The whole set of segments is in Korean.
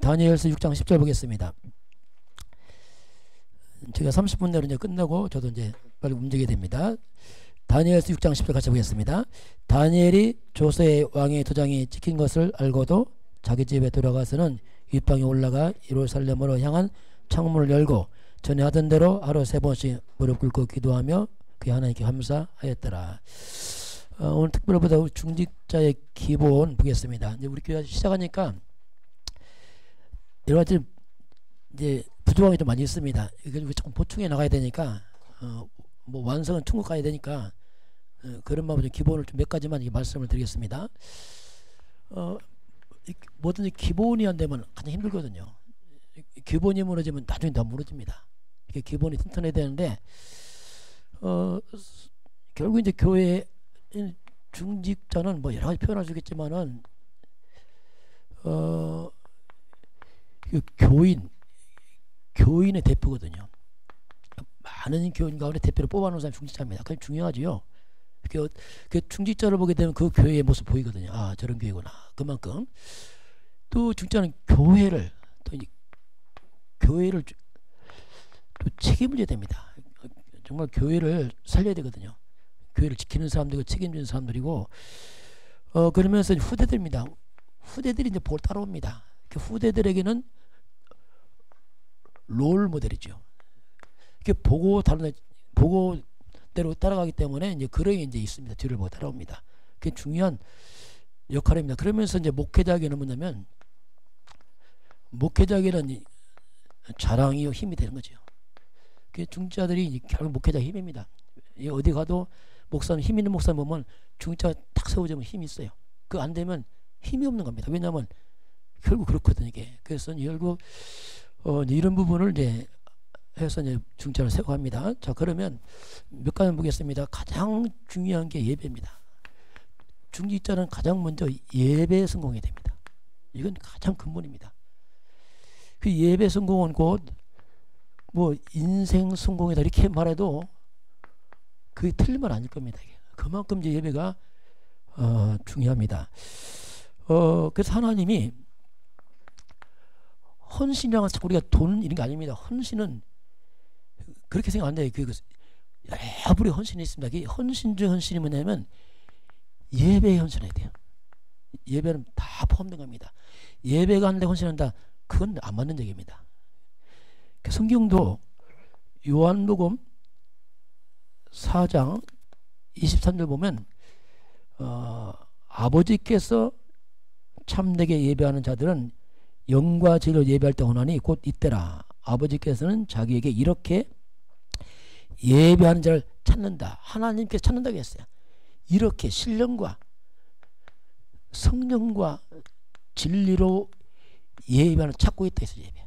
다니엘서 6장 10절 보겠습니다. 제가 30분 내로 이제 끝나고 저도 이제 빨리 움직여야 됩니다. 다니엘서 6장 10절 같이 보겠습니다. 다니엘이 조세의 왕의 도장이 찍힌 것을 알고도 자기 집에 돌아가서는 윗방에 올라가 예루살렘으로 향한 창문을 열고 전에 하던 대로 하루 3번씩 무릎 꿇고 기도하며 그 하나님께 감사하였더라. 오늘 특별보다 중직자의 기본 보겠습니다. 이제 우리 교회 시작하니까 여러 가지 이제 부족함이 좀 많이 있습니다. 이걸 조금 보충해 나가야 되니까 뭐 완성은 충국 가야 되니까 그런 마음으로 기본을 좀 몇 가지만 말씀을 드리겠습니다. 뭐든지 기본이 안 되면 가장 힘들거든요. 기본이 무너지면 나중에 다 무너집니다. 이게 기본이 튼튼해야 되는데 결국 이제 교회 중직자는 뭐 여러 가지 표현할 수 있겠지만은 교인의 대표거든요. 많은 교인 가운데 대표를 뽑아놓은 사람이 중직자입니다. 그게 중요하지요. 그 중직자를 보게 되면 그 교회의 모습 보이거든요. 아, 저런 교회구나. 그만큼 또 중직자는 교회를 또 책임을 져야 됩니다. 정말 교회를 살려야 되거든요. 교회를 지키는 사람들이고 책임지는 사람들이고 그러면서 후대들입니다. 후대들이 이제 볼 따라옵니다. 그 후대들에게는 롤 모델이죠. 이렇게 보고대로 따라가기 때문에 이제 그런 이제 있습니다. 뒤를 보고 따라옵니다. 그게 중요한 역할입니다. 그러면서 이제 목회자에게는 뭐냐면 목회자에게는 자랑이요 힘이 되는 거죠. 그 중직자들이 결국 목회자 힘입니다. 어디 가도 목사님 힘 있는 목사님 보면 중직자가 딱 세워지면 힘이 있어요. 그거 안 되면 힘이 없는 겁니다. 왜냐하면 결국 그렇거든요. 이게. 그래서 결국 이런 부분을 이제 해서 이제 중직자를 세워갑니다. 자, 그러면 몇 가지 보겠습니다. 가장 중요한 게 예배입니다. 중직자는 가장 먼저 예배에 성공해야 됩니다. 이건 가장 근본입니다. 그 예배 성공은 곧 뭐 인생 성공이다 이렇게 말해도 그게 틀린 말 아닐 겁니다. 그만큼 이제 예배가 중요합니다. 그래서 하나님이 헌신이라는 자꾸 우리가 돈 이런 게 아닙니다. 헌신은 그렇게 생각 안 돼요. 여러 분의 헌신이 있습니다. 이 헌신 중 헌신이 뭐냐면 예배에 헌신해야 돼요. 예배는 다 포함된 겁니다. 예배가 하는데 헌신한다. 그건 안 맞는 얘기입니다. 성경도 요한복음 4장 23절 보면 아버지께서 참되게 예배하는 자들은 영과 진리로 예배할 때 원하니 곧 이때라. 아버지께서는 자기에게 이렇게 예배하는 자를 찾는다. 하나님께서 찾는다고 했어요. 이렇게 신령과 성령과 진리로 예배하는 찾고 있다 해서 예배.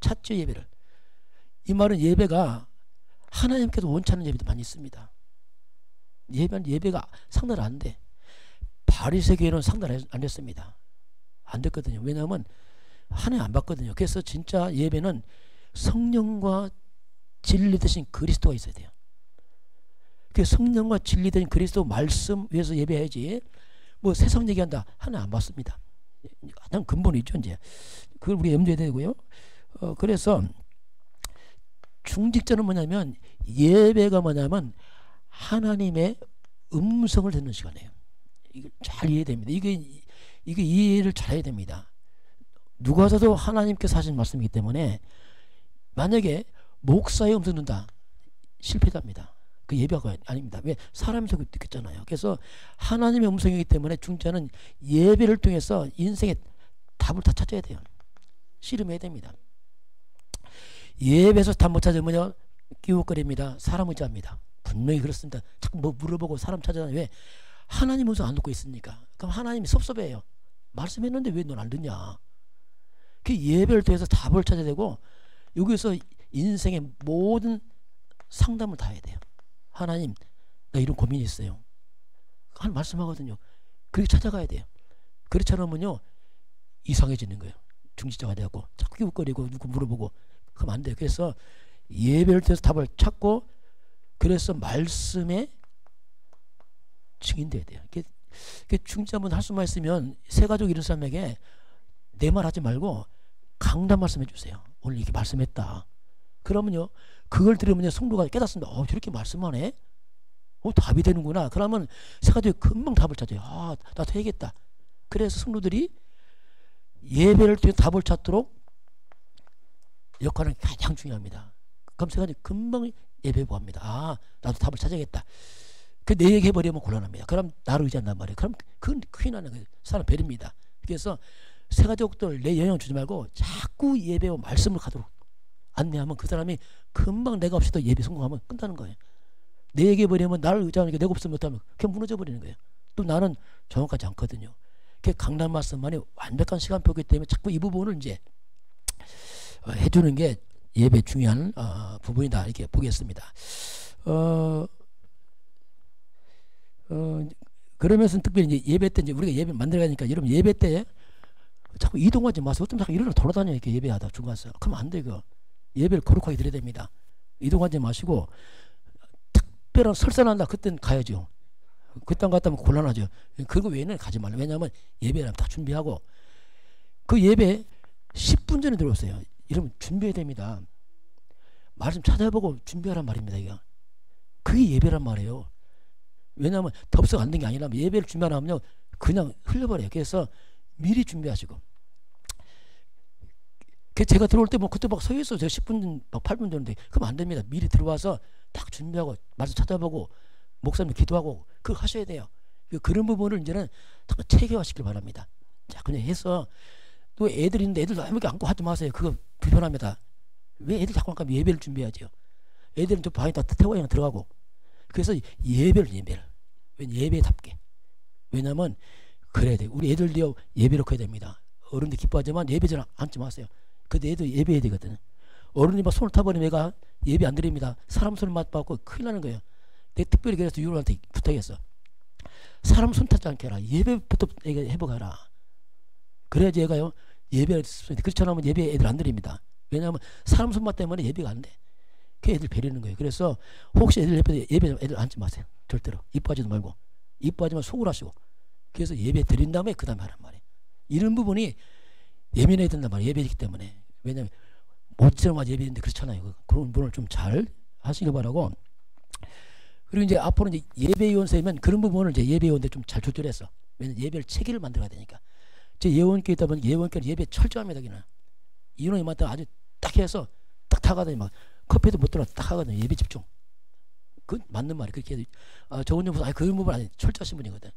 찾죠, 예배를. 이 말은 예배가 하나님께서 원치 않는 예배도 많이 있습니다. 예배가 상달 안 돼. 바리새 교회는 상달 안 됐습니다. 안 됐거든요. 왜냐하면 하나님 안 받거든요. 그래서 진짜 예배는 성령과 진리 대신 그리스도가 있어야 돼요. 그 성령과 진리 대신 그리스도 말씀 위해서 예배해야지. 뭐 세상 얘기한다. 하나님 안 받습니다. 가장 근본이죠. 이제 그걸 우리가 염두에 되고요. 그래서 중직자는 뭐냐면 예배가 뭐냐면 하나님의 음성을 듣는 시간이에요. 이걸 잘 이해됩니다. 이게 이해를 잘 해야 됩니다. 누가서도 하나님께서 하신 말씀이기 때문에 만약에 목사의 음성 듣는다 실패합니다. 그 예배가 아닙니다. 왜? 사람이 듣겠잖아요. 그래서 하나님의 음성이기 때문에 중직자는 예배를 통해서 인생의 답을 다 찾아야 돼요. 씨름해야 됩니다. 예배에서 답 못 찾으면요 끼웃거립니다. 사람 의지합니다. 분명히 그렇습니다. 자꾸 뭐 물어보고 사람 찾아다녀. 왜? 하나님 음성 안 듣고 있으니까. 그럼 하나님이 섭섭해요. 말씀했는데 왜 넌 안 듣냐. 그 예배를 통해서 답을 찾아야 되고 여기서 인생의 모든 상담을 다 해야 돼요. 하나님 나 이런 고민이 있어요. 하나님 말씀하거든요. 그렇게 찾아가야 돼요. 그렇지 않으면요 이상해지는 거예요. 중직자가 되고 자꾸 끼웃거리고 누구 물어보고 그러면 안 돼요. 그래서 예배를 통해서 답을 찾고 그래서 말씀에 증인돼야 돼요. 중직자 한번 할 수만 있으면 새 가족 이런 사람에게 내 말 하지 말고 강단 말씀해 주세요. 오늘 이렇게 말씀했다. 그러면요, 그걸 들으면 성도가 깨닫습니다. 저렇게 말씀하네. 답이 되는구나. 그러면 세가족이 금방 답을 찾아요. 나도 해야겠다. 그래서 성도들이 예배를 통해 답을 찾도록 역할은 가장 중요합니다. 그럼 세가족이 금방 예배 보합니다. 나도 답을 찾아야겠다. 내 얘기 해버리면 곤란합니다. 그럼 나를 의지한단 말이에요. 그럼 그건 큰일 나는 거예요. 사람 베립니다. 그래서 세가족들 내 영향 주지 말고 자꾸 예배와 말씀을 가도록 안내하면 그 사람이 금방 내가 없이도 예배 성공하면 끝나는 거예요. 내 얘기 해버리면 나를 의지하니까 내가 없으면 못하면 그냥 무너져 버리는 거예요. 또 나는 정확하지 않거든요. 강단 말씀만이 완벽한 시간표이기 때문에 자꾸 이 부분을 이제 해주는 게 예배 중요한 부분이다 이렇게 보겠습니다. 그러면서 특별히 이제 예배 때 이제 우리가 예배 만들어가니까 여러분 예배 때 자꾸 이동하지 마세요. 어떤 자꾸 일어나 돌아다녀 이렇게 예배하다 중간에서 그러면 안 돼. 예배를 거룩하게 드려야 됩니다. 이동하지 마시고 특별한 설산한다 그때는 가야죠. 그때 안 갔다면 곤란하죠. 그거 외에는 가지 말라. 왜냐하면 예배를 다 준비하고 그 예배 10분 전에 들어오세요. 이러면 준비해야 됩니다. 말씀 찾아보고 준비하란 말입니다. 이거. 그게 예배란 말이에요. 왜냐하면 덥석 안 된 게 아니라 예배를 준비 안 하면요 그냥 흘려버려요. 그래서 미리 준비하시고 제가 들어올 때 그때 막 서 있어. 제가 10분 막 8분 전인데 그럼 안 됩니다. 미리 들어와서 딱 준비하고 말씀 찾아보고 목사님 기도하고 그거 하셔야 돼요. 그런 부분을 이제는 체계화시키길 바랍니다. 자 그냥 해서 또 애들이 있는데 애들 너무 안고 하지 마세요. 그거 불편합니다. 왜 애들 자꾸 안 가면 예배를 준비하죠. 애들은 좀 방에 다 태워 그냥 들어가고 그래서 예배를 예배답게. 왜냐면 그래야 돼요. 우리 애들도요 예배로 커야 됩니다. 어른들 기뻐하지만 예배 잘 앉지 마세요. 근데 애들 예배해야 되거든요. 어른이 막 손을 타버리면 애가 예배 안 드립니다. 사람 손을 맞받고 큰일 나는 거예요. 내가 특별히 그래서 유로한테 부탁했어. 사람 손 타지 않게 해라. 예배부터 애가 해보가라. 그래야지 애가요 예배를 그렇지 않으면 예배 애들 안 드립니다. 왜냐하면 사람 손맛 때문에 예배가 안 돼. 그 애들 배리는 거예요. 그래서 혹시 애들 예배 애들 앉지 마세요. 절대로 이뻐하지도 말고 이뻐하지만 속으로 하시고 그래서 예배 드린 다음에 그 다음에 하란 말이에요. 이런 부분이 예민해야 된단 말이에요. 예배이기 때문에. 왜냐하면 모처럼 예배인데 그렇잖아요. 그런 부분을 좀 잘 하시길 바라고. 그리고 이제 앞으로 이제 예배위원 세면 그런 부분을 이제 예배위원들 좀 잘 조절해서 왜냐면 예배를 체계를 만들어야 되니까. 제 예원교회 있다 보니 예원교회는 예배 철저합니다. 그냥 인원이 많다 아주 딱 해서 딱 타가더니 막 커피도 못 들어 딱 하거든요. 예배 집중. 그 맞는 말이 그렇게 해도 좋은 점보다 그런 부분 아니 철저하신 분이거든.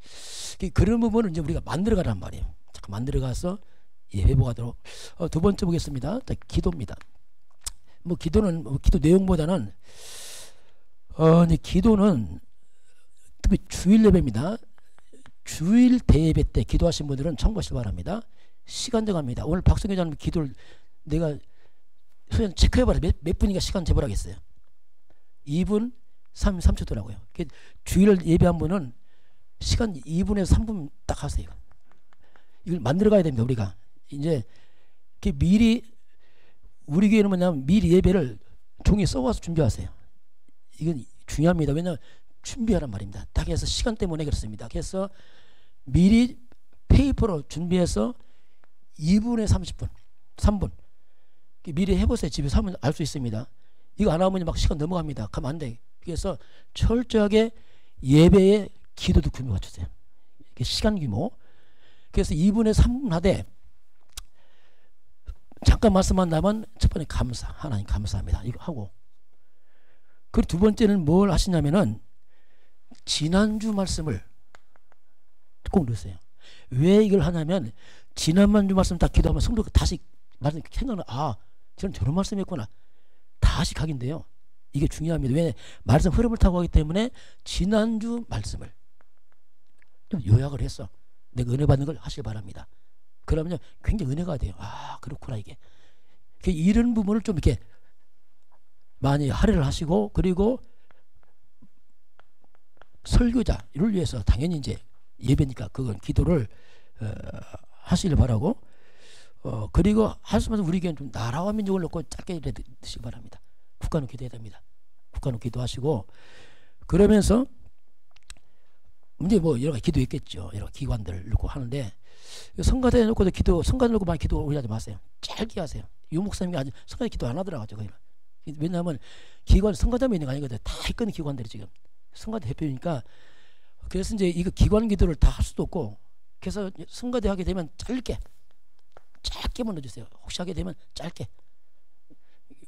그런 부분을 이제 우리가 만들어가란 말이에요. 자꾸 만들어가서 예배보가도록. 두 번째 보겠습니다. 기도입니다. 기도는 기도 내용보다는 이제 기도는 특히 주일 예배입니다. 주일 대예배 때 기도하신 분들은 참고하시기 바랍니다. 시간 정합니다. 오늘 박성교장님 기도를 내가 소장 체크해봐라. 몇 분인가 시간 재보라겠어요. 2분 3초더라고요. 주일 예배한 분은 시간 2분에서 3분 딱 하세요. 이걸 만들어 가야 됩니다. 우리가 이제 미리 우리 교회는 뭐냐면 미리 예배를 종이에 써와서 준비하세요. 이건 중요합니다. 왜냐하면 준비하란 말입니다. 딱 해서 시간 때문에 그렇습니다. 그래서 미리 페이퍼로 준비해서 2분에 30분 3분 미리 해보세요. 집에서 하면 알 수 있습니다. 이거 안 하면 막 시간 넘어갑니다. 가면 안 돼. 그래서 철저하게 예배에 기도도 규모 맞추세요. 시간 규모. 그래서 2분에 3분 하되 잠깐 말씀한다면 첫 번째 감사. 하나님 감사합니다. 이거 하고 그리고 두 번째는 뭘 하시냐면은 지난주 말씀을 꼭 넣으세요. 왜 이걸 하냐면 지난주 말씀 다 기도하면 성도가 다시 말씀 생각나 저는 저런 말씀이었구나. 다시 각인데요. 이게 중요합니다. 왜 말씀 흐름을 타고 가기 때문에 지난주 말씀을 좀 요약을 해서 내가 은혜 받는 걸 하시기 바랍니다. 그러면 굉장히 은혜가 돼요. 그렇구나 이게. 이런 부분을 좀 이렇게 많이 할애를 하시고 그리고 설교자를 위해서 당연히 이제 예배니까 그건 기도를 하시길 바라고 그리고 하시면서 우리 교회는 좀 나라와 민족을 놓고 짧게 드시기 바랍니다. 국가는 기도해야 됩니다. 국가는 기도하시고 그러면서 이제 여러 가지 기도 있겠죠. 여러 기관들 놓고 하는데 성가대 놓고도 기도, 성가대 놓고 많이 기도 오래 하지 마세요. 짧게 하세요. 유 목사님이 아직 성가대 기도 안 하더라고요. 왜냐하면 기관, 성가대만 있는 거 아니거든. 다 있거든, 기관들이 지금. 성가대 대표니까. 그래서 이제 이거 기관 기도를 다 할 수도 없고, 그래서 성가대 하게 되면 짧게만 넣어주세요. 혹시 하게 되면 짧게.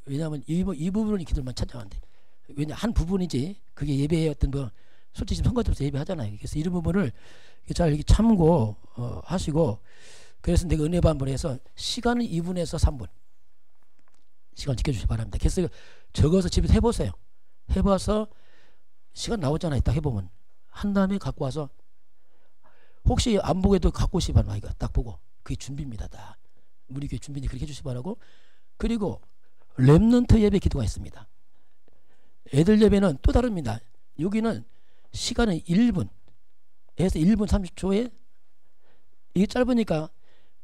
왜냐하면 이 부분은 기도만 찾아가는데. 왜냐, 한 부분이지. 그게 예배의 어떤 뭐, 솔직히 성가대로서 예배하잖아요. 그래서 이런 부분을 잘 참고 하시고, 그래서 내가 은혜 반분해서 시간은 2분에서 3분 시간 지켜주시기 바랍니다. 그래서 적어서 집에서 해보세요. 해봐서 시간 나오잖아요. 딱 해보면 한 다음에 갖고 와서 혹시 안 보게도 갖고 오시기 바랍니다. 이거 딱 보고 그게 준비입니다. 다 우리 교회 준비니 그렇게 해주시기 바라고. 그리고 렘넌트 예배 기도가 있습니다. 애들 예배는 또 다릅니다. 여기는 시간은 1분 에서 1분 30초에 이게 짧으니까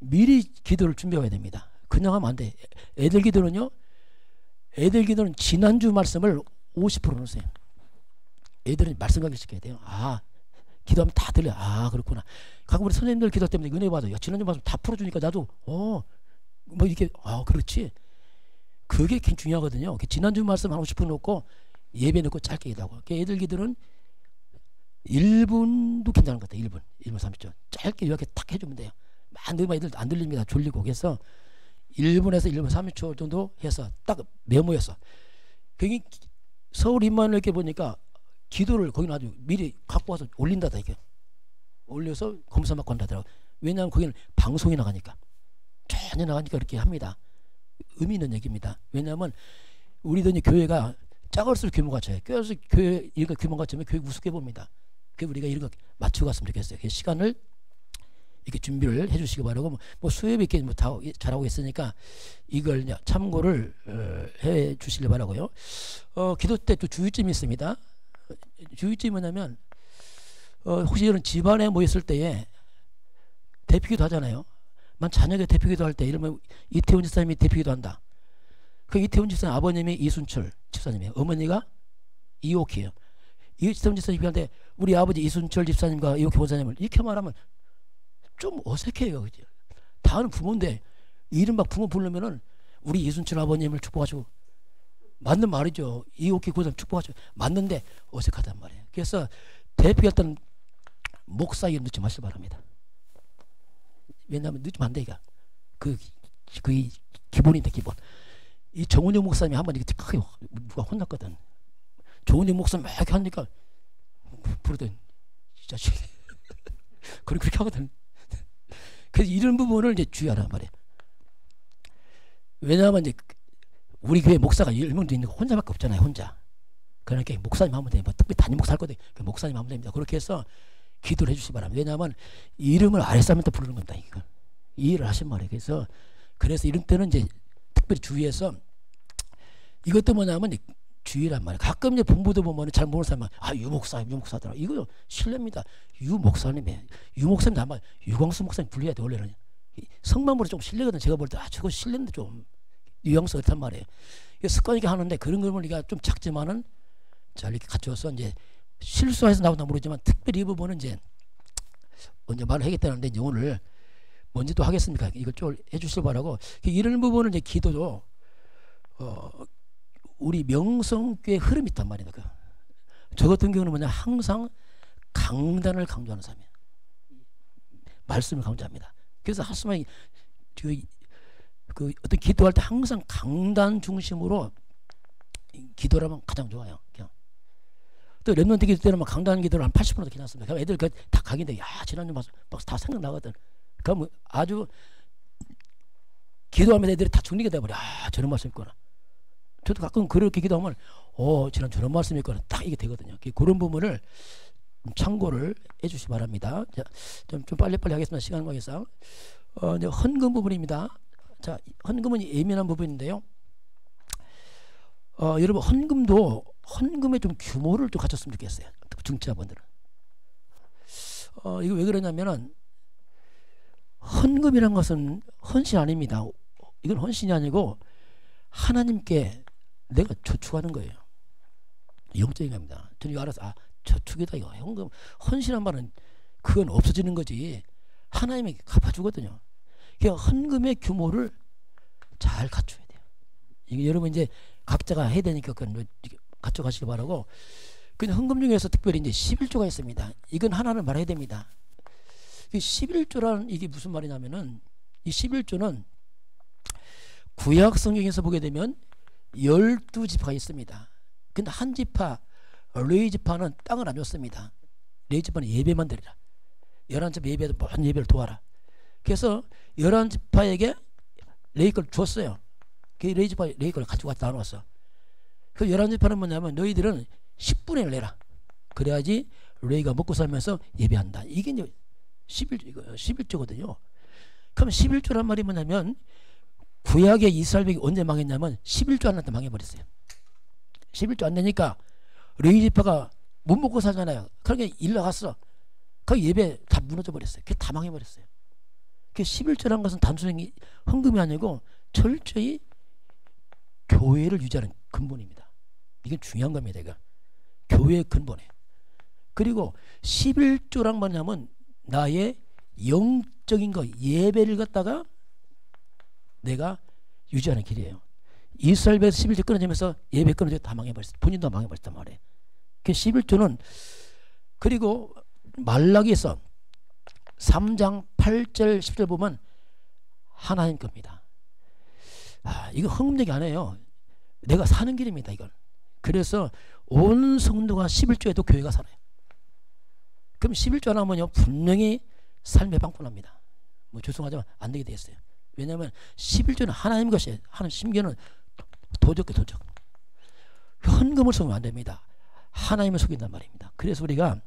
미리 기도를 준비해야 됩니다. 그냥 하면 안 돼. 애들 기도는 지난주 말씀을 50% 넣으세요. 애들은 말씀하기 시켜야 돼요. 아, 기도하면 다 들려. 아, 그렇구나. 가끔 우리 선생님들 기도 때문에 은혜 받아요. 지난주 말씀 다 풀어주니까 나도 뭐 이렇게 그렇지. 그게 중요하거든요. 지난주 말씀 한 50% 넣고 예배 넣고 짧게 기도하고. 애들 기도는 1분도 괜찮은 것 같아요. 1분 30초. 짧게 이렇게 딱 해주면 돼요. 많은 애들 안 들립니다. 졸리고. 그래서 1분에서 1분 30초 정도 해서 딱 메모해서. 그게 서울 인만을 이렇게 보니까 기도를 거기는 아주 미리 갖고 와서 올린다다 이게. 올려서 검사 받고 한다더라고. 왜냐하면 거기는 방송이 나가니까. 전혀 나가니까 그렇게 합니다. 의미 있는 얘기입니다. 왜냐하면 우리도 이제 교회가 작을수록 규모가 작아요. 그래서 교회 이거 규모가 작으면 교회 우습게 봅니다. 그 우리가 이런 거 맞추고 갔으면 좋겠어요. 그 시간을 이렇게 준비를 해주시기 바라고. 뭐 수협이 이렇게 뭐 다 잘하고 있으니까 이걸 참고를 해 주시길 바라고요. 기도 때 또 주의점이 있습니다. 주의점이 뭐냐면 혹시 이런 집안에 모였을 때에 대피기도 하잖아요. 만 자녀가 대피기도 할 때 이러면 이태훈 집사님이 대피기도 한다. 그 이태훈 집사님 아버님이 이순철 집사님이에요. 어머니가 이옥희예요. 이태훈 집사님이 하는데 우리 아버지 이순철 집사님과 이옥희 원사님을 이렇게 말하면 좀 어색해요. 그죠? 다 아는 부모인데 이름 막 부모 부르면은 우리 이순철 아버님을 축복하시고 맞는 말이죠. 이옥희 고사님 축복하시고 맞는데 어색하단 말이에요. 그래서 대피했던 목사 이름 넣지 마시기 바랍니다. 왜냐하면 넣으면 안 돼. 이거 그 기본인데 기본. 이 정은영 목사님이 한번 이렇게 크게 누가 혼났거든. 정은영 목사님 막 이렇게 하니까 부르던 이 자식 그렇게 하거든. 그래서 이런 부분을 이제 주의하란 말이에요. 왜냐하면 이제 우리 교회 목사가 10명도 있는 거 혼자밖에 없잖아요. 혼자. 그러니까 목사님 하면 돼요. 뭐 특별히 담임 목사 할 거든 목사님 하면 됩니다. 그렇게 해서 기도를 해주시기 바랍니다. 왜냐하면 이름을 아랫사람한테 부르는 겁니다. 이건 이해를 하신 말이에요. 그래서 이런 때는 이제 특별히 주의해서 이것도 뭐냐면 주의란 말이에요. 가끔 이제 본부도 보면 잘 모르는 사람은 유 목사더라. 이거 실례입니다. 유 목사님이에요. 유 목사님 아마 유광수 목사님 불려야 돼. 원래는 성만 보러 좀 실례거든. 제가 볼 때 저거 실례인데 좀 뉘앙스 그렇단 말이에요. 습관이게 하는데 그런 걸 우리가 좀 작지만은 잘 이렇게 갖춰서 이제 실수해서 나온다 모르지만 특별히 이 부분은 이제 언제 말을 하겠다는데 이제 오늘 먼저 또 하겠습니까? 이걸 좀 해주실 바라고. 이런 부분은 이제 기도도 우리 명성교의 흐름이 있단 말이에요. 저 같은 경우는 뭐냐 항상 강단을 강조하는 사람이에요. 말씀을 강조합니다. 그래서 하스만이 그 어떤 기도할 때 항상 강단 중심으로 기도를 하면 가장 좋아요. 그냥. 또 렘넌트 기도 때는 강단 기도를 한 80%도 기도했습니다. 그럼 애들 다 가긴데 지난주 막 다 생각나거든. 그럼 아주 기도하면 애들이 다 정리가 돼버려. 저런 말씀 있구나. 저도 가끔 그렇게 기도하면 지난 저런 말씀이 있구나. 딱 이게 되거든요. 그런 부분을 참고를 해주시기 바랍니다. 자, 좀 빨리빨리 하겠습니다. 시간 관계상. 이제 헌금 부분입니다. 자, 헌금은 예민한 부분인데요. 여러분 헌금의 좀 규모를 좀 갖췄으면 좋겠어요. 중지자분들은. 이거 왜 그러냐면은 헌금이란 것은 헌신 아닙니다. 이건 헌신이 아니고 하나님께 내가 저축하는 거예요. 영적인 겁니다. 저는 이거 알아서 저축이다 이거. 헌금 헌신한 말은 그건 없어지는 거지. 하나님이 갚아주거든요. 그러니까 헌금의 규모를 잘 갖춰야 돼요. 이게 여러분 이제 각자가 해야 되니까 그건 갖춰가시기 바라고. 그냥 헌금 중에서 특별히 이제 11조가 있습니다. 이건 하나는 말해야 됩니다. 이 11조라는 이게 무슨 말이냐면은 이 11조는 구약 성경에서 보게 되면 12지파가 있습니다. 근데 한 지파 레위 지파는 땅을 안 줬습니다. 레위 지파는 예배만 드리라. 11지파 예배도 모든 예배를 도와라. 그래서 11지파에게 레위 걸 줬어요. 그 레위 지파 레위 걸 가지고 와서 나눠왔어. 그 11지파는 뭐냐면 너희들은 10분의 1 내라. 그래야지 레위가 먹고 살면서 예배한다. 이게 이제 11조거든요. 그럼 11조란 말이 뭐냐면 구약의 이스라엘백이 언제 망했냐면 11조 안 날 때 망해버렸어요. 11조 안 되니까 레위 지파가 못 먹고 살잖아요. 그러니까 일 나갔어. 그 예배 다 무너져 버렸어요. 그게 다 망해버렸어요. 그 11조라는 것은 단순히 헌금이 아니고 철저히 교회를 유지하는 근본입니다. 이게 중요한 겁니다. 이거 교회의 근본에. 그리고 11조란 뭐냐면 나의 영적인 거 예배를 갖다가 내가 유지하는 길이에요. 이스라엘에서 11조 끊어지면서 예배 끊어지고 다 망해버렸어요. 본인도 망해버렸단 말이에요. 그 11조는 그리고 말라기에서 3장 8절 10절 보면 하나님 겁니다. 이거 헌금얘기 안 해요. 내가 사는 길입니다. 이건. 그래서 온 성도가 11조에도 교회가 살아요. 그럼 11조 안 하면요 분명히 삶의 방문합니다. 뭐 죄송하지만 안 되게 되었어요. 왜냐하면 11조는 하나님 것이에요. 하나님 심기는 도적. 헌금을 속이면 안 됩니다. 하나님을 속인단 말입니다. 그래서 우리가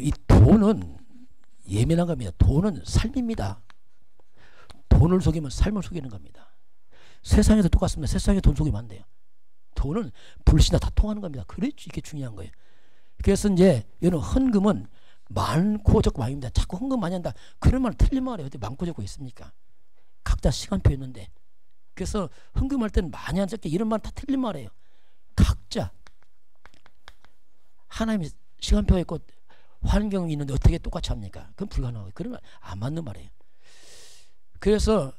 이 돈은 예민한 겁니다. 돈은 삶입니다. 돈을 속이면 삶을 속이는 겁니다. 세상에도 똑같습니다. 세상에 돈 속이면 안 돼요. 돈은 불신과 다 통하는 겁니다. 그래 이게 중요한 거예요. 그래서 이제 이런 헌금은 많고 적고 많습니다. 자꾸 헌금 많이 한다. 그런 말 틀린 말이에요. 어디 많고 적고 있습니까? 각자 시간표 있는데. 그래서 헌금할 때는 많이 안 적게 이런 말 다 틀린 말이에요. 각자 하나님이 시간표가 있고 환경이 있는데 어떻게 똑같이 합니까? 그건 불가능하고 그런 말 안 맞는 말이에요. 그래서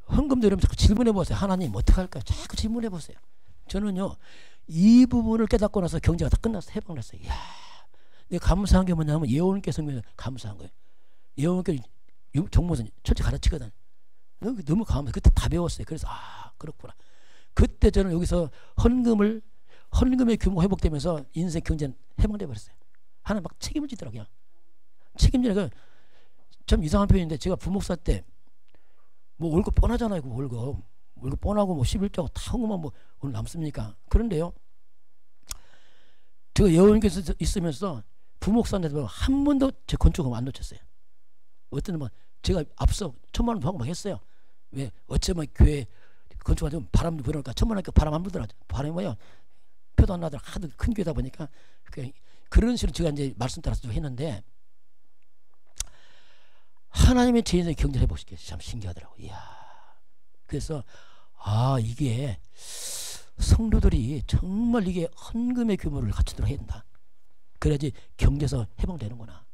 헌금도 여러분 자꾸 질문해 보세요. 하나님 어떻게 할까요? 자꾸 질문해 보세요. 저는요 이 부분을 깨닫고 나서 경제가 다 끝났어. 해방났어요. 이야, 내가 감사한 게 뭐냐면 예원께 성경에서 감사한 거예요. 예원께 정모선 철저히 가르치거든. 너무 감사해. 그때 다 배웠어요. 그래서 그렇구나. 그때 저는 여기서 헌금의 규모 회복되면서 인생 경제는 해방돼 버렸어요. 하나 막 책임을 지더라고요. 책임지니까 참 이상한 표현인데 제가 부목사 때 뭐 월급 뻔하잖아요. 그 월급 뻔하고 뭐 11조하고 다 헌금하면 뭐 오늘 남습니까? 그런데요. 제가 예원교에서 있으면서 부목사인데도 한 번도 제 건축금 안 놓쳤어요. 어떤 뭐 제가 앞서 1,000만 원 하고 막 했어요. 왜 어쩌면 교회 건축하면 바람도 불어니까 1,000만 원니까 바람 안 불더라. 바람이 뭐야? 표도 안 나더라. 하도 큰 교회다 보니까 그런 식으로 제가 이제 말씀 따라서 좀 했는데 하나님의 제 인생의 경제를 해보시게 참 신기하더라고요. 이야. 그래서 이게 성도들이 정말 이게 헌금의 규모를 갖추도록 해야 된다. 그래야지 경제에서 해방되는구나.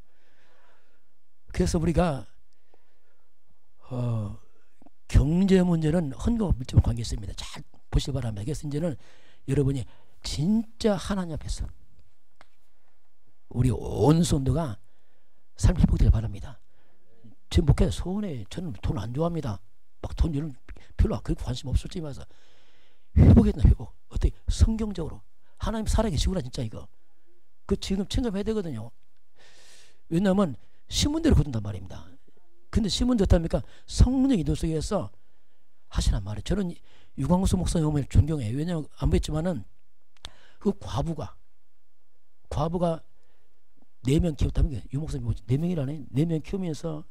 그래서 우리가 경제 문제는 헌금과 밀접한 관계 있습니다. 잘 보시기 바랍니다. 그래서 이제는 여러분이 진짜 하나님 앞에서 우리 온 성도가 삶 회복되길 바랍니다. 제 목회 소원에 저는 돈 안 좋아합니다. 막 돈 이런 별로 그렇게 관심 없을지 말서 회복했나 회복. 어떻게 성경적으로 하나님 살아계시구나 진짜 이거. 그 지금 체험해야 되거든요. 왜냐하면 신문대로 거둔단 말입니다. 근데 신문대 어떻습니까? 성령 인도 속에서 하시란 말이에요. 저는 유광수 목사님을 존경해요. 왜냐하면 안 뵀지만은 그 과부가 4명 키웠다는 게 유 목사님 4명이라네. 4명 키우면서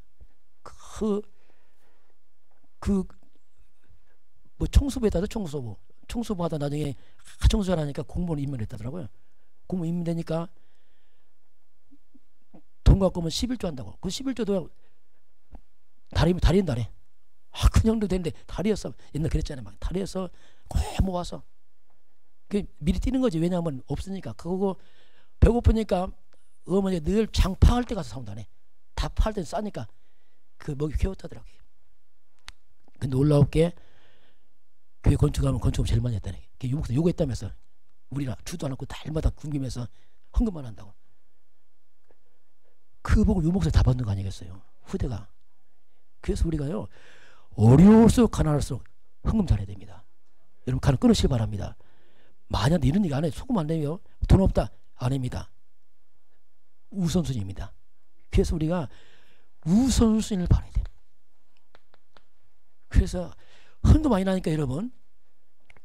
뭐 청소부에다가 청소부 하다 나중에 청소를 하니까 공무원 임명했다더라고요. 공무원 임명되니까 돈 갖고 오면 11조 한다고. 그 11조도 다리는 다리. 그냥도 되는데 다리였어. 옛날 그랬잖아요. 막 다리여서 꼭 모아서 미리 뛰는 거지. 왜냐하면 없으니까. 그거 배고프니까 어머니가 늘 장파할 때 가서 사온다네. 다 팔 때 싸니까 그 먹이 키웠다더라고요. 근데 놀라웠게 교회 건축하면 건축을 제일 많이 했다네. 유목사 요구했다면서. 우리나 주도 안 하고 달마다 굶기면서 헌금만 한다고. 그 보고 유목사 다 받는 거 아니겠어요? 후대가. 그래서 우리가요, 어려울수록 가난할수록 헌금 잘해야 됩니다. 여러분 가난 끊으시기 바랍니다. 만약 이런 얘기 안 해, 소금 안 내요. 돈 없다 안 합니다. 우선순위입니다. 그래서 우리가 우선순위를 바라야 돼요. 그래서 헌금 많이 나니까 여러분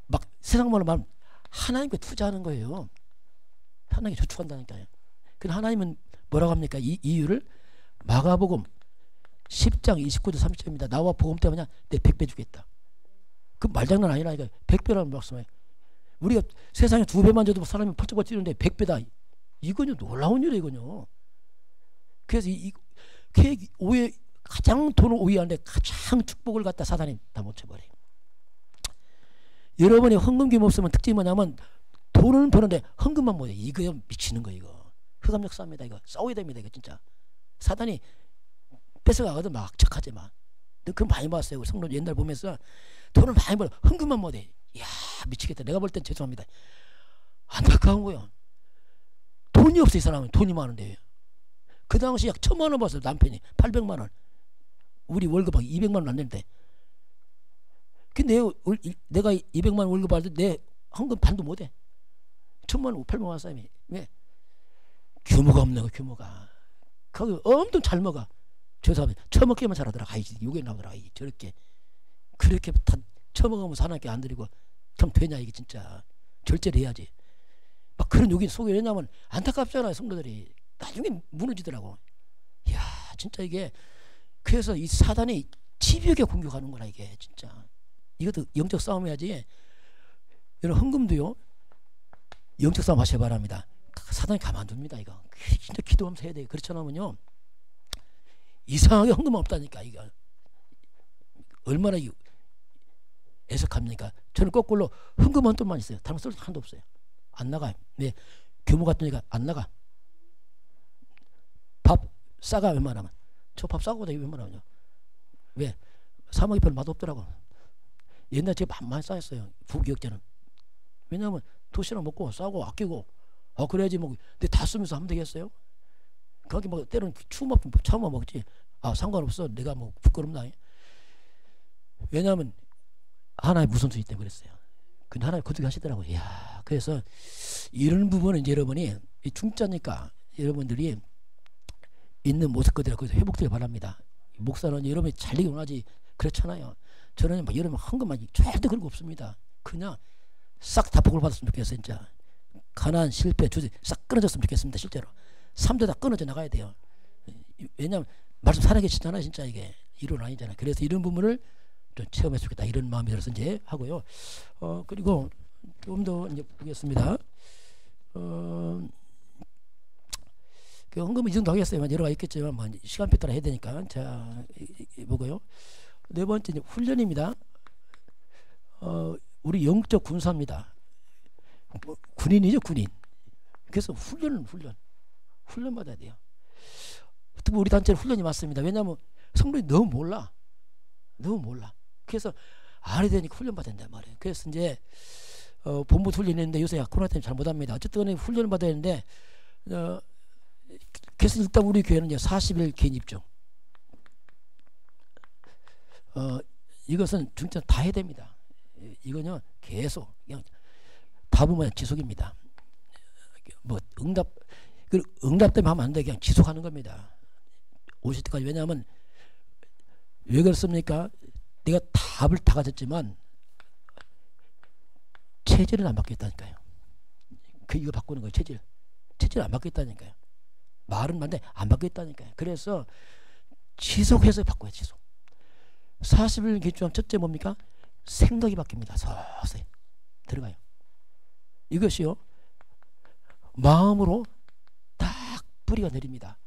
막 세상 말로 말하면 하나님께 투자하는 거예요. 하나님께 저축한다니까요. 근데 하나님은 뭐라고 합니까? 이 이유를 마가복음 10장 29절 30절입니다. 나와 복음 때문에 내 100배 주겠다. 그 말장난 아니라니까. 100배라는 말씀이에요. 우리가 세상에 2배만 줘도 사람이 펄쩍 뛰는데 100배다. 이건요 놀라운 일이에요. 이건요. 그래서 이 오해, 가장 돈을 오해하는데 가장 축복을 갖다 사단이 다 못쳐버려요. 여러분이 헌금 규모 없으면 특징이 뭐냐면 돈을 버는데 헌금만 못해. 이거 미치는 거 이거. 흑암역 싸움이다 이거. 싸워야 됩니다 이거 진짜. 사단이 뺏어가거든 막 척하지 마. 그거 많이 봤어요. 성도 옛날 보면서 돈을 많이 벌어 헌금만 못해. 이야 미치겠다. 내가 볼 땐 죄송합니다. 안타까운 거야. 돈이 없어 이 사람은. 돈이 많은데. 그 당시 약 1000만 원 벌었어요. 남편이 800만 원. 우리 월급 막 200만 원 안 되는데. 근데 내가 200만 원 월급 받을 때 내 헌금 반도 못해. 1000만 원 800만 원 싸움이. 왜? 규모가 없는 거 규모가. 거기 엄청 잘 먹어. 죄송합니다. 처먹기만 잘하더라. 아이지 요게 나오더라. 아이 저렇게 그렇게 다 처먹으면서 하나님께 안 드리고 참 되냐 이게 진짜. 절제를 해야지. 막 그런 욕이 속에 왜냐면 안타깝잖아요 성도들이. 나중에 무너지더라고. 이야 진짜 이게 그래서 이 사단이 집요하게 공격하는 거라 이게 진짜. 이것도 영적 싸움 해야지. 여러분 헌금도요 영적 싸움 하셔야 바랍니다. 사단이 가만둡니다 이거. 진짜 기도하면서 해야 돼요. 그렇지 않으면요 이상하게 헌금만 없다니까. 이거 얼마나 애석합니까? 저는 거꾸로 헌금만 돈만 있어요. 다른 거 하나도 없어요. 안 나가요. 네. 규모 같으니까 안 나가. 밥 싸가 웬만하면. 저 밥 싸고 다니 웬만하면요. 왜? 사먹이 별로 맛없더라고. 옛날에 제가 밥 많이 싸였어요. 부기역제는. 왜냐하면 도시락 먹고 싸고 아끼고 그래야지 뭐. 근데 다 쓰면서 하면 되겠어요? 거기 뭐 때로는 추우면 차우면 먹지. 상관없어. 내가 뭐 부끄럽나. 왜냐하면 하나의 무선수이기 때문에 그랬어요. 근데 하나님 거두게 하시더라고요. 이야, 그래서 이런 부분은 이제 여러분이 중자니까 여러분들이 있는 모습 그대로 거기서 회복되길 바랍니다. 목사는 여러분이 잘되기 원하지 그렇잖아요. 저는 막 여러분 헌금만 절대 그런 거 없습니다. 그냥 싹 다 복을 받았으면 좋겠어요. 진짜 가난 실패 주제 싹 끊어졌으면 좋겠습니다. 실제로 3대 다 끊어져 나가야 돼요. 왜냐하면 말씀 살아계시잖아요. 진짜 이게 이론 아니잖아요. 그래서 이런 부분을 좀 체험했으면 좋겠다 이런 마음이 들어서 이제 하고요. 그리고 좀 더 이제 보겠습니다. 그 헌금은 이 정도 하겠어요. 여러 가지 있겠지만 뭐 시간표 따라 해야 되니까. 자 보고요. 네 번째 이제 훈련입니다. 우리 영적 군사입니다. 군인이죠 군인. 그래서 훈련 받아야 돼요. 특히 우리 단체는 훈련이 많습니다. 왜냐하면 성도들이 너무 몰라. 그래서 알아야 되니까 훈련 받아야 된단 말이에요. 그래서 이제 본부 훈련했는데 요새 코로나 때문에 잘 못합니다. 어쨌든 훈련을 받아야 되는데 그래서 일단 우리 교회는 이제 40일 개인 입중. 이것은 중점 다 해야 됩니다. 이거는 계속 그냥 답은 지속입니다. 뭐 응답 때문에 하면 안 돼. 그냥 지속하는 겁니다. 오실 때까지. 왜냐하면 왜 그렇습니까? 내가 답을 다 가졌지만 체질은 안 바뀌었다니까요. 이거 바꾸는 거예요. 체질 안 바뀌었다니까요. 말은 맞는데 안 바뀌었다니까요. 그래서 지속해서 바꿔요. 지속. 40일 기초함 첫째 뭡니까? 생각이 바뀝니다. 서서히 들어가요. 이것이요 마음으로 딱 뿌리가 내립니다.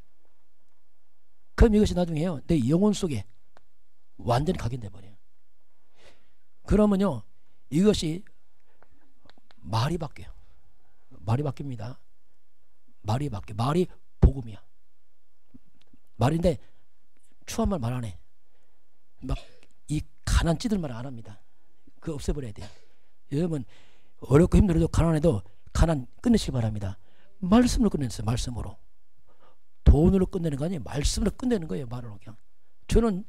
그럼 이것이 나중에요 내 영혼 속에 완전히 각인돼 버려요. 그러면요 이것이 말이 바뀌어요. 말이 바뀝니다. 말이 복음이야. 말인데 추한 말 안 해. 막 이 가난 찌들 말 안 합니다. 그거 없애버려야 돼요. 여러분 어렵고 힘들어도 가난해도 가난 끝내시기 바랍니다. 말씀으로 끝내세요. 말씀으로. 돈으로 끝내는 거 아니에요. 말씀으로 끝내는 거예요. 말으로 그냥. 저는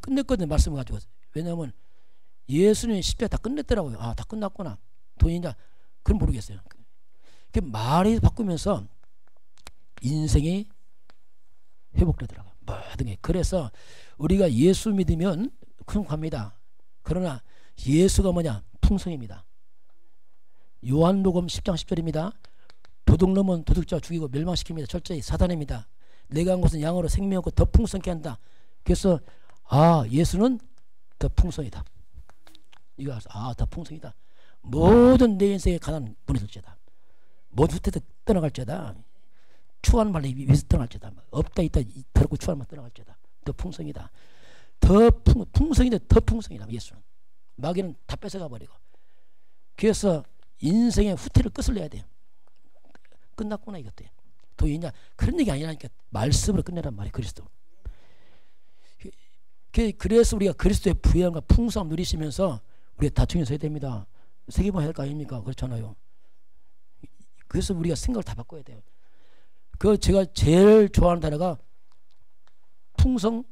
끝냈거든요. 말씀을 가지고. 왜냐하면 예수님이 십자가 다 끝냈더라고요. 아, 다 끝났구나. 돈이냐? 그건 모르겠어요. 그 말이 바꾸면서 인생이 회복되더라고요. 모든 게. 그래서 우리가 예수 믿으면 풍성합니다. 그러나 예수가 뭐냐? 풍성입니다. 요한복음 10장 10절입니다. 도둑놈은 도둑자 죽이고 멸망시킵니다. 철저히 사단입니다. 내가 한 것은 양으로 생명 없고 더 풍성케 한다. 그래서 아, 예수는 더 풍성이다. 이거 알아서 아, 더 풍성이다. 모든 내 인생의 가난 무너질지다. 모든 후퇴도 떠나갈지다. 추한 말로 위에서 떠나갈지다. 없다 있다 더럽고 추한 말 떠나갈지다. 더 풍성이다. 더 풍성이다. 더 풍성이다. 예수는. 마귀는 다 뺏어가 버리고. 그래서 인생의 후퇴를 끝을 내야 돼요. 끝났구나 이것도. 도인이냐 그런 얘기 아니라니까. 말씀으로 끝내란 말이에요. 그리스도. 그래서 우리가 그리스도의 부요함과 풍성함 누리시면서 우리가 다층에 서야 됩니다. 세계만 할 거 아닙니까? 그렇잖아요. 그래서 우리가 생각을 다 바꿔야 돼요. 그 제가 제일 좋아하는 단어가 풍성,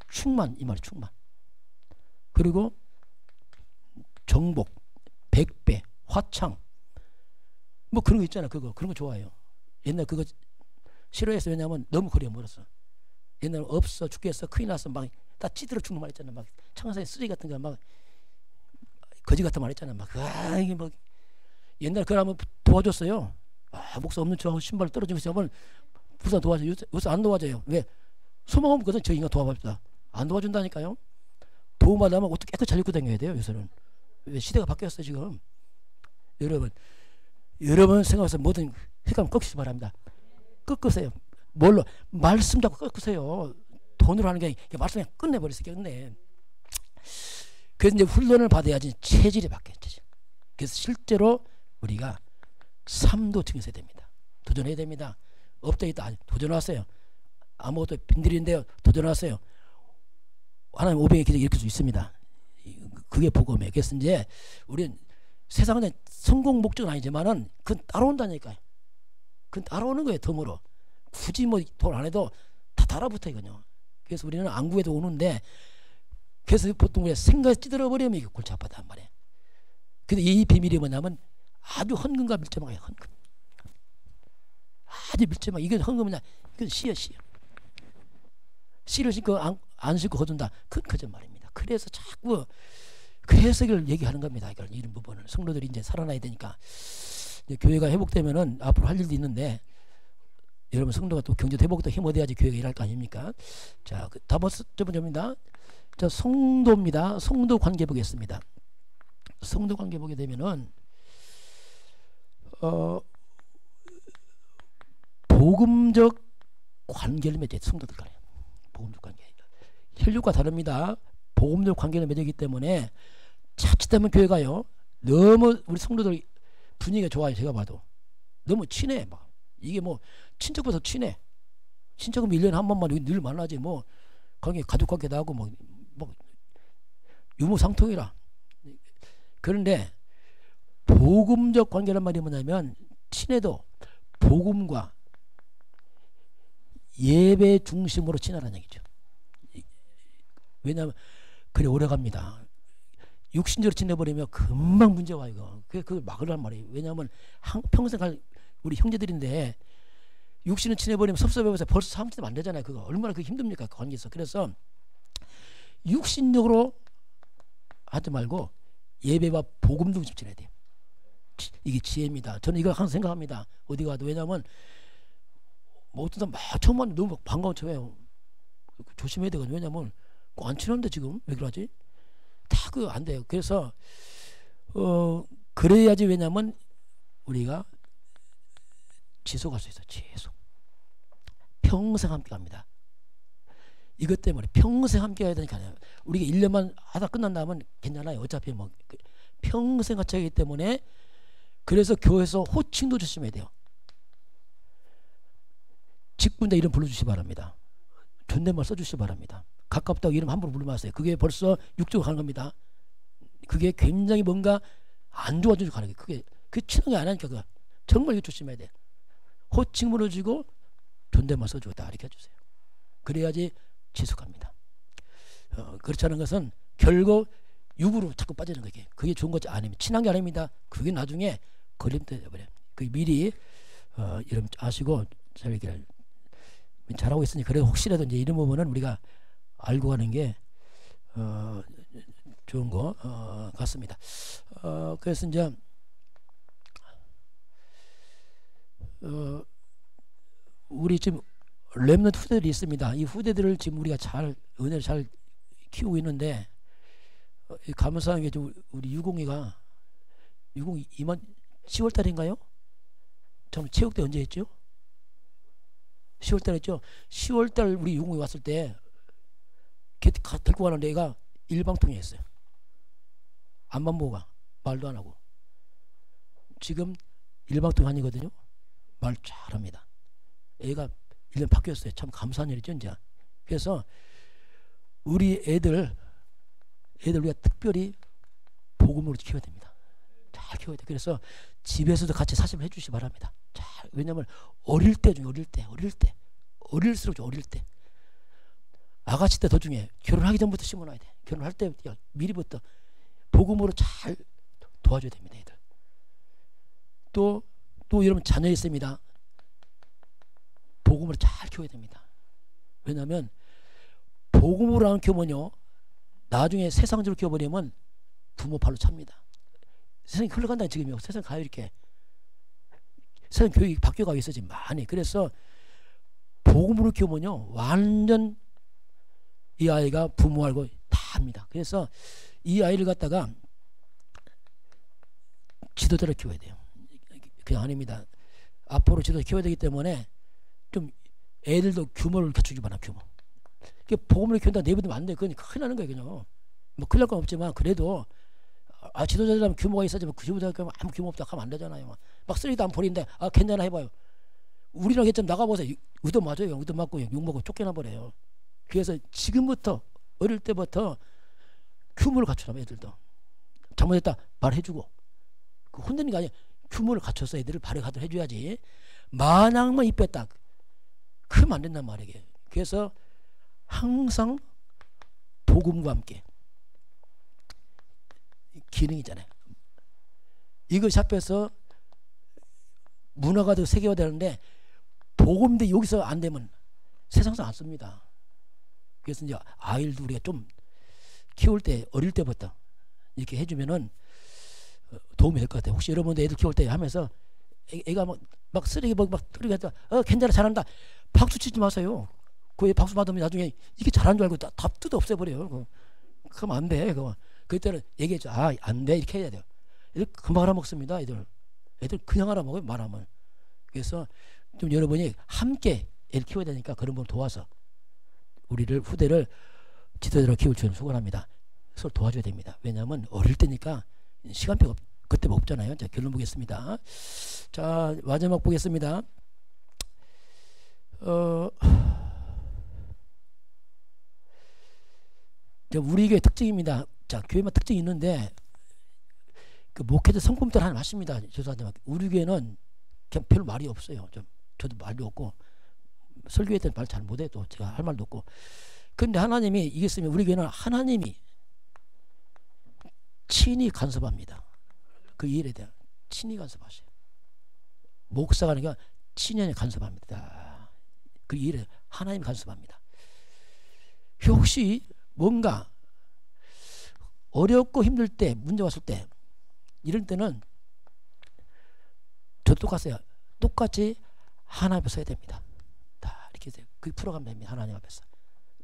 충만 이 말이 충만. 그리고 정복, 백배, 화창 뭐 그런 거 있잖아요. 그런 거 좋아해요. 옛날 그거 싫어했어. 왜냐하면 너무 거리가 멀었어. 옛날에 없어 죽겠어 큰일 났어 막 다 찌들어 죽는 말 있잖아. 막 청사에 쓰레기 같은 거 막 거지 같은 말 있잖아. 막 아 이게 뭐 옛날 그걸 한번 도와줬어요. 아 목사 없는 척하고 신발 떨어지고 있으면 부산 도와줘. 요새 안 도와줘요. 왜? 소망 없거든. 저 인간 도와봅시다. 안 도와준다니까요. 도움받으면 옷도 깨끗이 잘 입고 다녀야 돼요. 요새는. 왜 시대가 바뀌었어 지금. 여러분 생각해서 모든 흑암 꺾시기 바랍니다. 꺾으세요. 뭘로? 말씀 잡고 꺾으세요. 돈으로 하는 게 말씀 그냥 끝내버리세요. 끝내. 그래서 이제 훈련을 받아야지 체질이 바뀌어요. 체질. 그래서 실제로 우리가 삶도 증서해야 됩니다. 도전해야 됩니다. 없다 있다 도전하세요. 아무것도 빈들인데요. 도전하세요. 하나님 500의 기적 일으킬 수 있습니다. 그게 복음이에요. 그래서 이제 우리는 세상에 성공 목적은 아니지만은 그건 따라온다니까요. 그건 따라오는 거예요. 덤으로. 굳이 뭐 돈 안 해도 다 달아붙어 이거요. 그래서 우리는 안 구해도 오는데 그래서 보통 우리가 생각에 찌들어 버리면 이게 골치 아파단 말이에요. 근데 이 비밀이 뭐냐면 아주 헌금과 밀접하게 헌금. 아주 밀접하게. 이게 헌금이냐? 이건 씨야. 씨를 싣고 안 싣고 거둔다. 그건 거짓말입니다. 그래서 자꾸 그 해석을 얘기하는 겁니다. 이런 부분을 성도들이 이제 살아나야 되니까 이제 교회가 회복되면은 앞으로 할 일도 있는데 여러분 성도가 또 경제도 회복도 힘 얻어야지 교회가 일할 거 아닙니까? 자, 다섯 번째입니다. 자, 성도입니다. 성도 관계 보겠습니다. 성도 관계 보게 되면은 복음적 관계를 맺어요. 성도들 간에 복음적 관계. 혈육과 다릅니다. 복음적 관계를 맺기 때문에 자칫하면 교회가요 너무 우리 성도들 분위기가 좋아요. 제가 봐도 너무 친해. 막 이게 뭐 친척보다 친해. 친척은 1년에 한 번만 늘 만나지 뭐 관계 가족 관계도 하고 뭐 유무상통이라. 그런데 복음적 관계란 말이 뭐냐면 친해도 복음과 예배 중심으로 친하라는 얘기죠. 왜냐하면 그래 오래갑니다. 육신적으로 지내버리면 금방 문제 와 이거. 그걸 막으란 말이에요. 왜냐하면 평생 갈 우리 형제들인데 육신을 지내버리면 섭섭해서 벌써 사람 지내면 안 되잖아요. 그거 얼마나 그게 힘듭니까? 그 관계에서. 그래서 육신적으로 하지 말고 예배와 복음 중심 지내야 돼요. 이게 지혜입니다. 저는 이거 항상 생각합니다. 어디 가도. 왜냐하면 뭐 어떤 사람 막 처음 만나면 너무 반가운 척해요. 조심해야 되거든요. 왜냐하면 안 친한데 지금 왜 그러지? 다 그 안 돼요. 그래서 그래야지. 왜냐하면 우리가 지속할 수 있어요. 지속. 평생 함께 합니다. 이것 때문에 평생 함께 해야 되니까 우리가 1년만 하다 끝난 다음은 괜찮아요. 어차피 뭐 평생 같이 하기 때문에 그래서 교회에서 호칭도 조심해야 돼요. 직분대 이름 불러주시기 바랍니다. 존댓말 써주시기 바랍니다. 가깝다고 이름 함부로 부르지 마세요. 그게 벌써 육적으로 가는 겁니다. 그게 굉장히 뭔가 안 좋아지고 가는 게 그게 그 친하게 안 하니까 정말 이거 조심해야 돼. 호칭 물어주고 존댓말 써주고 다 이렇게 해주세요. 그래야지 지속합니다. 그렇지 않은 것은 결국 육으로 자꾸 빠지는 거예요. 그게 좋은 거지 아니면 친한 게 아닙니다. 그게 나중에 걸림돌이 돼버려요. 그 미리 이름 아시고 잘하고 있으니 그래도 혹시라도 이제 이름 부분은 우리가 알고 가는 게 좋은 거 같습니다. 그래서 이제 우리 지금 렘넌트 후대들이 있습니다. 이 후대들을 지금 우리가 잘 은혜를 잘 키우고 있는데 감사한 게 좀 우리 유공이가 10월 달인가요? 참 체육대 언제 했죠? 10월 달 했죠. 10월 달 우리 유공이 왔을 때 데리고 가는데 애가 일방통행 했어요. 앞만 보고 가. 말도 안 하고. 지금 일방통행 아니거든요. 말 잘합니다. 애가 1년 바뀌었어요. 참 감사한 일이죠, 이제. 그래서 우리 애들 우리가 특별히 복음으로 키워야 됩니다. 잘 키워야 돼. 그래서 집에서도 같이 사심을 해주시기 바랍니다. 잘. 왜냐면 어릴 때 중에 어릴수록 어릴 때. 아가씨 때 더 중요해. 결혼하기 전부터 심어놔야 돼. 결혼할 때 미리부터 복음으로 잘 도와줘야 됩니다, 애들. 또 여러분 자녀 있습니다. 복음으로 잘 키워야 됩니다. 왜냐하면 복음으로 안 키우면요 나중에 세상적으로 키워버리면 부모 발로 찹니다. 세상이 흘러간다 지금요. 세상 가요 이렇게. 세상 교육이 바뀌어가고 있어 지금 많이. 그래서 복음으로 키우면요 완전 이 아이가 부모하고 다 합니다. 그래서 이 아이를 갖다가 지도자를 키워야 돼요. 그냥 아닙니다. 앞으로 지도자 키워야 되기 때문에 좀 애들도 규모를 갖추기 바랍니다. 규모. 복음을 키운다 내버리면 안 돼. 그건 큰일 나는 거예요. 그냥. 뭐 큰일 날 건 없지만 그래도 지도자라면 규모가 있어야지만 그 지도자가 아무 규모 없다 하면 안 되잖아요. 막 쓰레기도 안 버리는데 괜찮아 해봐요. 우리랑 개점 나가보세요. 의도 맞아요. 의도 맞고 욕먹고 쫓겨나 버려요. 그래서 지금부터 어릴 때부터 규모를 갖추라면 애들도 잘못했다 말해주고 그 혼내는 게 아니야. 규모를 갖춰서 애들을 발휘하도록 해줘야지. 마냥만 입 뺐다 그러면 안 된단 말이에요. 그래서 항상 복음과 함께 기능이잖아요. 이것이 앞에서 문화가 더 세계화되는데 복음도 여기서 안 되면 세상에서 안 씁니다. 그래서 이제 아이들도 우리가 좀 키울 때 어릴 때부터 이렇게 해주면은 도움이 될 것 같아요. 혹시 여러분들 애들 키울 때 하면서 애가 막 쓰레기 막 쓰레기 괜찮아 잘한다 박수 치지 마세요. 그 박수 받으면 나중에 이게 잘한 줄 알고 다 뜯어 없애버려요. 그러면 안 돼. 그때는 얘기해줘. 안 돼. 이렇게 해야 돼요. 애들 금방 알아먹습니다. 애들 그냥 알아먹어요. 말하면. 그래서 좀 여러분이 함께 애를 키워야 되니까 그런 분 도와서 우리를 후대를 지도자로 키울 줄은 소원합니다. 서로 도와줘야 됩니다. 왜냐하면 어릴 때니까 시간표가 그때 없잖아요. 자, 결론 보겠습니다. 자, 마지막 보겠습니다. 우리 교회 특징입니다. 자, 교회만 특징이 있는데 그 목회자 성품들 하나 맞습니다. 죄송하지만 우리 교회는 그냥 별 말이 없어요. 저도 말이 없고 설교회 때는 말 잘 못해. 또 제가 할 말도 없고. 근데 하나님이 이겼으면 우리 교회는 하나님이 친히 간섭합니다. 그 일에 대한 친히 간섭하세요. 목사가 아니라 친히 간섭합니다. 그 일에 하나님이 간섭합니다. 혹시 뭔가 어렵고 힘들 때 문제 왔을 때 이럴 때는 저도 똑같아요. 똑같이 하나님 앞에 서야 됩니다. 다 이렇게 해서 그게 풀어가면 됩니다. 하나님 앞에서.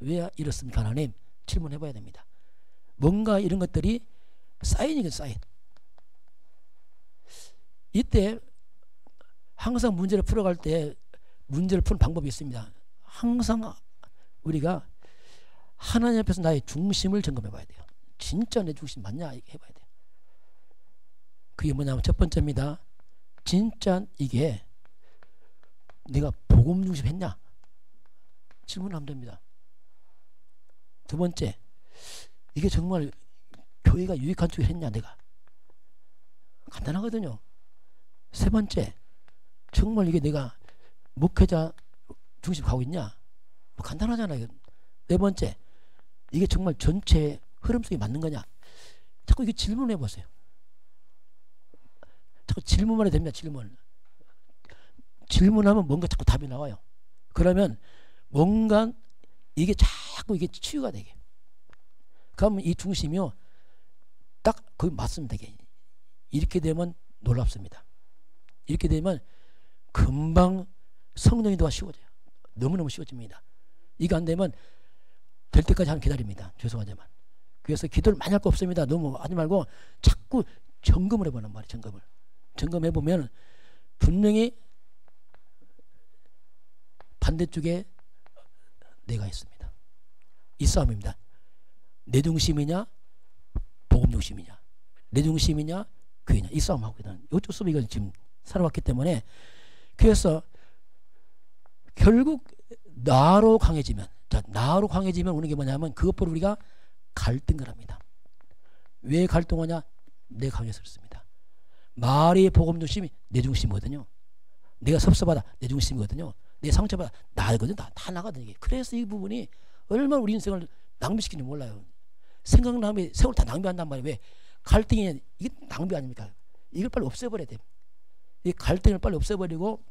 왜 이렇습니까? 하나님 질문해 봐야 됩니다. 뭔가 이런 것들이 사인이긴 사인. 이때 항상 문제를 풀어갈 때 문제를 푸는 방법이 있습니다. 항상 우리가 하나님 앞에서 나의 중심을 점검해 봐야 돼요. 진짜 내 중심 맞냐 해봐야 돼요. 그게 뭐냐면 첫 번째입니다. 진짜 이게 내가 복음 중심 했냐 질문하면 됩니다. 두 번째, 이게 정말 교회가 유익한 쪽에 했냐 내가. 간단하거든요. 세 번째, 정말 이게 내가 목회자 중심 가고 있냐? 뭐 간단하잖아요. 네 번째, 이게 정말 전체 흐름 속에 맞는 거냐? 자꾸 이게 질문해 보세요. 자꾸 질문만 해도 됩니다. 질문하면 뭔가 자꾸 답이 나와요. 그러면 뭔가 이게 자꾸 이게 치유가 되게. 그러면 이 중심이요, 딱 거기 맞습니다. 이렇게 되면 놀랍습니다. 이렇게 되면 금방 성령의 도가 쉬워져요. 너무너무 쉬워집니다. 이거 안 되면 될 때까지 한 기다립니다. 죄송하지만. 그래서 기도를 많이 할 거 없습니다. 너무 하지 말고 자꾸 점검을 해보는 말이에요. 점검해보면 분명히 반대쪽에 내가 있습니다. 이 싸움입니다. 내 중심이냐 복음 중심이냐, 내 중심이냐 교회냐, 이 싸움 하고 있는. 어쩔 수 없이 이건 지금 살아왔기 때문에. 그래서 결국 나로 강해지면, 자, 나로 강해지면 오는 게 뭐냐면 그것보다 우리가 갈등을 합니다. 왜 갈등하냐? 내 강해서 그렇습니다. 말이 복음 중심이 내 중심이거든요. 내가 섭섭하다 내 중심이거든요. 내 상처받아 나거든. 다 나거든요. 이게. 그래서 이 부분이 얼마나 우리 인생을 낭비시키는지 몰라요. 생각나면 세월 다 낭비한단 말이에요. 왜? 갈등이 이게 낭비 아닙니까? 이걸 빨리 없애버려야 돼. 이 갈등을 빨리 없애버리고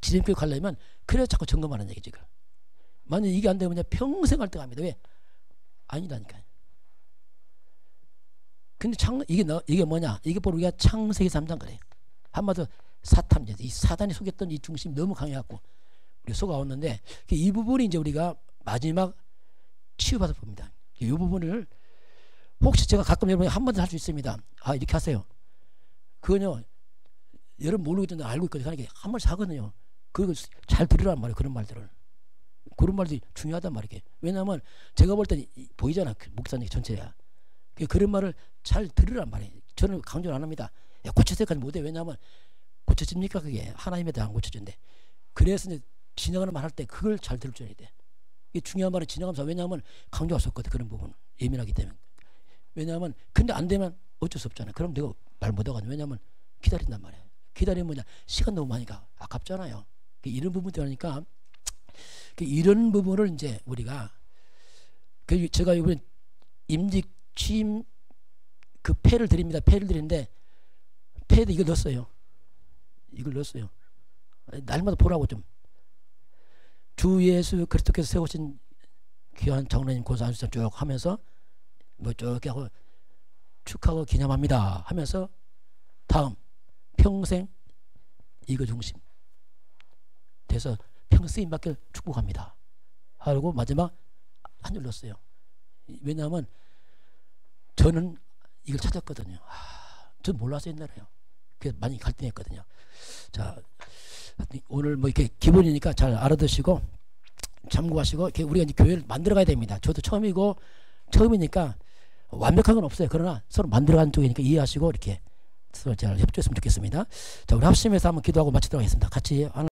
지름길 가려면 그래서 자꾸 점검하는 얘기 지금. 만약 이게 안 되면 평생 갈등합니다. 왜? 아니라니까요. 근데 이게 뭐냐? 이게 바로 우리가 창세기 3장 그래. 한마디로 사탄, 이 사단이 속였던 이 중심이 너무 강해갖고 우리가 속아왔는데, 이 부분이 이제 우리가 마지막 치유받아 봅니다. 이 부분을 혹시 제가 가끔 여러분이 한마디 할 수 있습니다. 아, 이렇게 하세요. 그건요, 여러분 모르고 있는데 알고 있거든요. 하는 게 한 말씩 하거든요. 그걸 잘 들으란 말이에요. 그런 말들을. 그런 말들이 중요하단 말이에요. 왜냐하면 제가 볼 때 보이잖아. 그 목사님 전체야. 그런 말을 잘 들으란 말이에요. 저는 강조를 안 합니다. 야, 고쳐서까지 못해. 왜냐하면 고쳐집니까? 그게 하나님에 대한 고쳐진대. 그래서 이제 지나가는 말 할 때 그걸 잘 들을 줄 알아야 돼. 이게 중요한 말은 지나가면서. 왜냐하면 강조가 없거든. 그런 부분 예민하기 때문에. 왜냐하면 근데 안 되면 어쩔 수 없잖아요. 그럼 내가 말 못하거든요. 왜냐하면 기다린단 말이에요. 기다리면 뭐냐, 시간 너무 많이 가. 아깝잖아요. 이런 부분들 하니까 이런 부분을 이제 우리가 제가 이번에 임직 취임 그 패를 드립니다. 패를 드리는데 패에도 이걸 넣었어요. 이걸 넣었어요. 날마다 보라고 좀. 주 예수 그리스도께서 세우신 귀한 장로님 고사 안수장 쭉 하면서 뭐 쭉 하고 축하하고 기념합니다 하면서 다음 평생 이거 중심 돼서 평생 받길 축복합니다 하고 마지막 한 줄 넣었어요. 왜냐하면 저는 이걸 찾았거든요. 전 몰라서 옛날에요. 그래서 많이 갈등했거든요. 자, 오늘 뭐 이렇게 기본이니까 잘 알아두시고 참고하시고, 우리가 이제 교회를 만들어가야 됩니다. 저도 처음이니까 완벽한 건 없어요. 그러나 서로 만들어가는 쪽이니까 이해하시고 이렇게 서로 잘 협조했으면 좋겠습니다. 자, 우리 합심해서 한번 기도하고 마치도록 하겠습니다. 같이 하나.